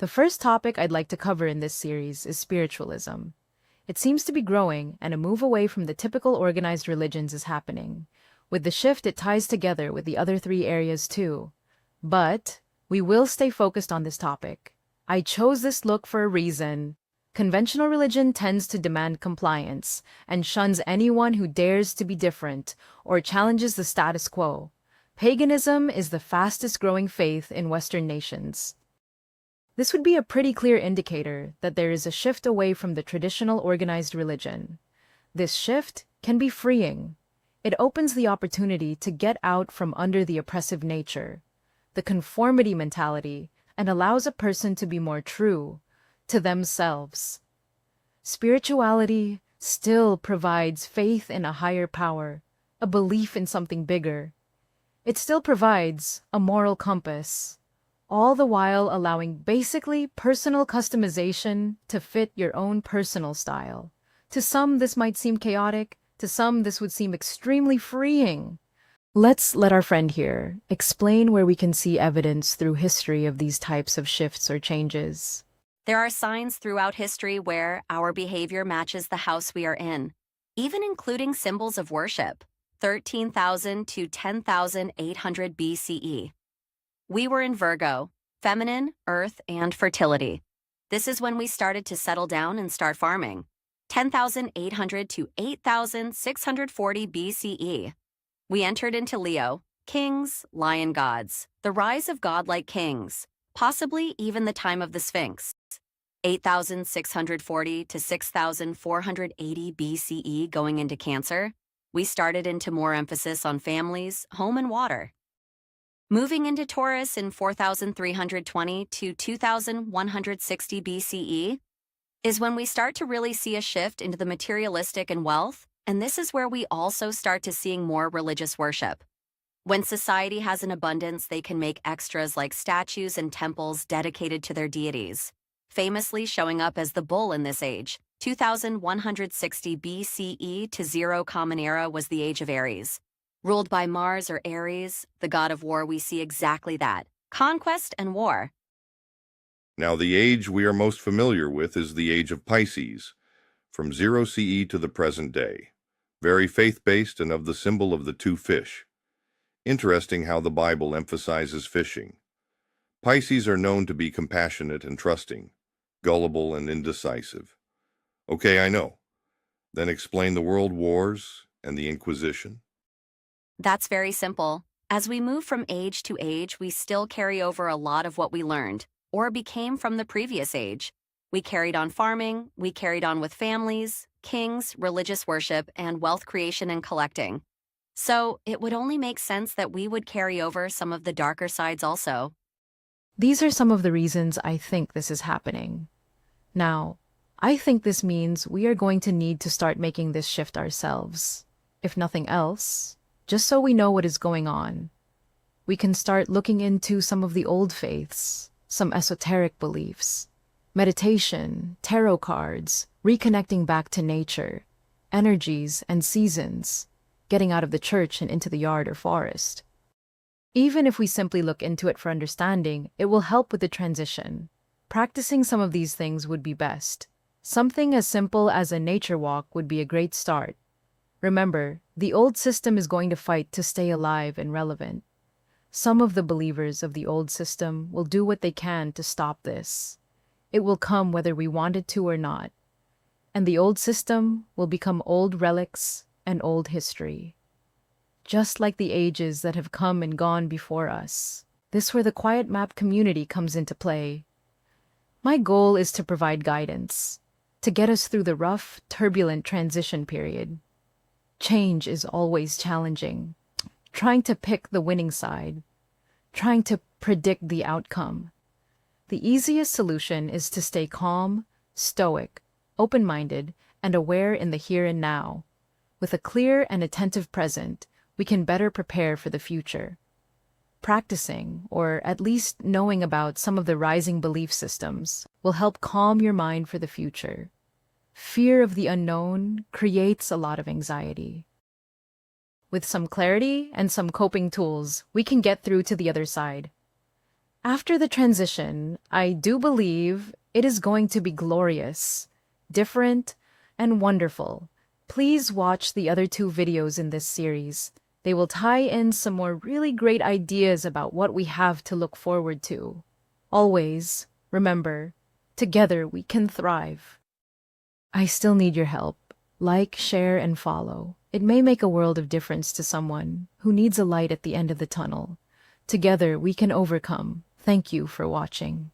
The first topic I'd like to cover in this series is spiritualism. It seems to be growing, and a move away from the typical organized religions is happening. With the shift, it ties together with the other three areas too. But we will stay focused on this topic. I chose this look for a reason. Conventional religion tends to demand compliance and shuns anyone who dares to be different or challenges the status quo. Paganism is the fastest growing faith in Western nations. This would be a pretty clear indicator that there is a shift away from the traditional organized religion. This shift can be freeing. It opens the opportunity to get out from under the oppressive nature, the conformity mentality, and allows a person to be more true to themselves. Spirituality still provides faith in a higher power, a belief in something bigger. It still provides a moral compass, all the while allowing basically personal customization to fit your own personal style. To some, this might seem chaotic. To some, this would seem extremely freeing. Let's let our friend here explain where we can see evidence through history of these types of shifts or changes. There are signs throughout history where our behavior matches the house we are in, even including symbols of worship, 13,000 to 10,800 BCE. We were in Virgo, feminine, earth, and fertility. This is when we started to settle down and start farming. 10,800 to 8,640 BCE. We entered into Leo, kings, lion gods, the rise of godlike kings, possibly even the time of the Sphinx. 8,640 to 6,480 BCE going into Cancer. We started into more emphasis on families, home, and water. Moving into Taurus in 4,320 to 2,160 BCE is when we start to really see a shift into the materialistic and wealth, and this is where we also start to seeing more religious worship. When society has an abundance, they can make extras like statues and temples dedicated to their deities, famously showing up as the bull in this age. 2160 BCE to 0 Common Era was the Age of Aries. Ruled by Mars or Ares, the god of war, we see exactly that, conquest and war. Now, the age we are most familiar with is the Age of Pisces, from 0 CE to the present day, very faith-based and of the symbol of the two fish. Interesting how the Bible emphasizes fishing. Pisces are known to be compassionate and trusting, gullible and indecisive. Okay, I know. Then explain the world wars and the Inquisition. That's very simple. As we move from age to age, we still carry over a lot of what we learned or became from the previous age. We carried on farming, we carried on with families, kings, religious worship, and wealth creation and collecting. So it would only make sense that we would carry over some of the darker sides also. These are some of the reasons I think this is happening. Now, I think this means we are going to need to start making this shift ourselves. If nothing else, just so we know what is going on. We can start looking into some of the old faiths, some esoteric beliefs, meditation, tarot cards, reconnecting back to nature, energies and seasons, getting out of the church and into the yard or forest. Even if we simply look into it for understanding, it will help with the transition. Practicing some of these things would be best. Something as simple as a nature walk would be a great start. Remember, the old system is going to fight to stay alive and relevant. Some of the believers of the old system will do what they can to stop this. It will come whether we want it to or not. And the old system will become old relics and old history. Just like the ages that have come and gone before us. This is where the Quiet Map community comes into play. My goal is to provide guidance, to get us through the rough, turbulent transition period. Change is always challenging. Trying to pick the winning side. Trying to predict the outcome. The easiest solution is to stay calm, stoic, open-minded, and aware in the here and now. With a clear and attentive present, we can better prepare for the future. Practicing, or at least knowing about some of the rising belief systems, will help calm your mind for the future. Fear of the unknown creates a lot of anxiety. With some clarity and some coping tools, we can get through to the other side. After the transition, I do believe it is going to be glorious, different, and wonderful. Please watch the other two videos in this series. They will tie in some more really great ideas about what we have to look forward to. Always, remember, together we can thrive. I still need your help. Like, share, and follow. It may make a world of difference to someone who needs a light at the end of the tunnel. Together we can overcome. Thank you for watching.